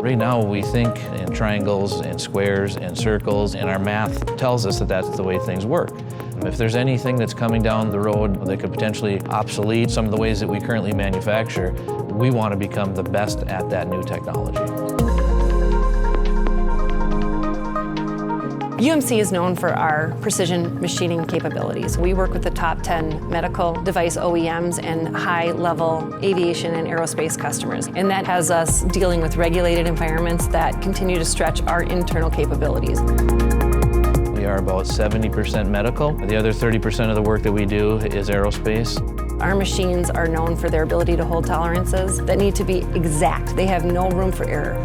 Right now we think in triangles and squares and circles, and our math tells us that that's the way things work. If there's anything that's coming down the road that could potentially obsolete some of the ways that we currently manufacture, we want to become the best at that new technology. UMC is known for our precision machining capabilities. We work with the top 10 medical device OEMs and high-level aviation and aerospace customers. And that has us dealing with regulated environments that continue to stretch our internal capabilities. We are about 70% medical. The other 30% of the work that we do is aerospace. Our machines are known for their ability to hold tolerances that need to be exact. They have no room for error.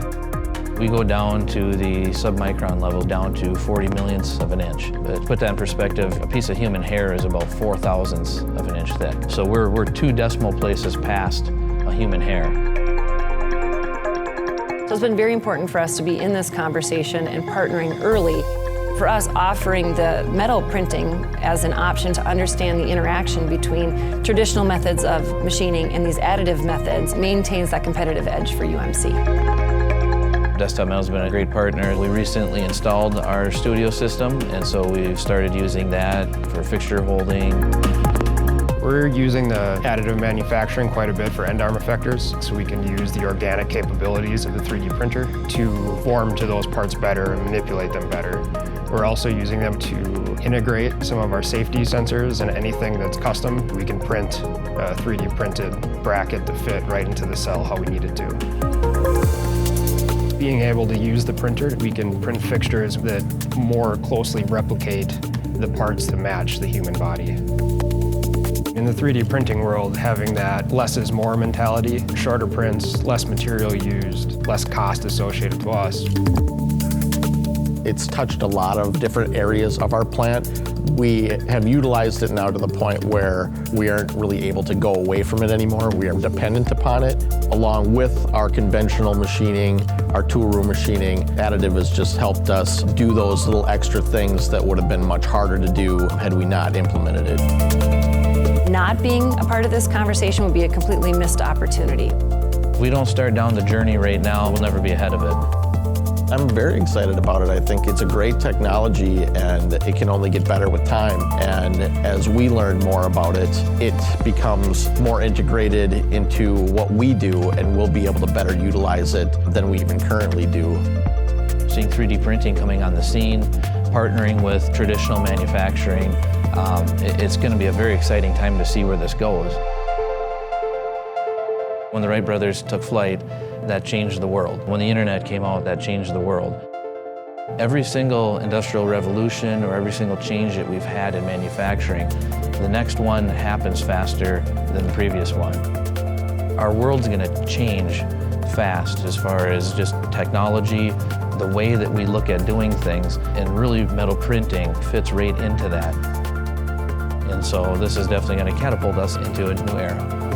We go down to the submicron level, down to 40 millionths of an inch. But to put that in perspective, a piece of human hair is about 4 thousandths of an inch thick. So we're 2 decimal places past a human hair. So it's been very important for us to be in this conversation and partnering early. For us, offering the metal printing as an option to understand the interaction between traditional methods of machining and these additive methods maintains that competitive edge for UMC. Desktop Metal's been a great partner. We recently installed our studio system, and so we've started using that for fixture holding. We're using the additive manufacturing quite a bit for end arm effectors, so we can use the organic capabilities of the 3D printer to form to those parts better and manipulate them better. We're also using them to integrate some of our safety sensors, and anything that's custom, we can print a 3D printed bracket to fit right into the cell how we need it to. Being able to use the printer, we can print fixtures that more closely replicate the parts that match the human body. In the 3D printing world, having that less is more mentality, shorter prints, less material used, less cost associated to us. It's touched a lot of different areas of our plant. We have utilized it now to the point where we aren't really able to go away from it anymore. We are dependent upon it. Along with our conventional machining, our tool room machining, additive has just helped us do those little extra things that would have been much harder to do had we not implemented it. Not being a part of this conversation would be a completely missed opportunity. If we don't start down the journey right now, we'll never be ahead of it. I'm very excited about it. I think it's a great technology and it can only get better with time. And as we learn more about it, it becomes more integrated into what we do, and we'll be able to better utilize it than we even currently do. Seeing 3D printing coming on the scene, partnering with traditional manufacturing, it's going to be a very exciting time to see where this goes. When the Wright brothers took flight, that changed the world. When the internet came out, that changed the world. Every single industrial revolution or every single change that we've had in manufacturing, the next one happens faster than the previous one. Our world's going to change fast as far as just technology, the way that we look at doing things, and really metal printing fits right into that. And so this is definitely going to catapult us into a new era.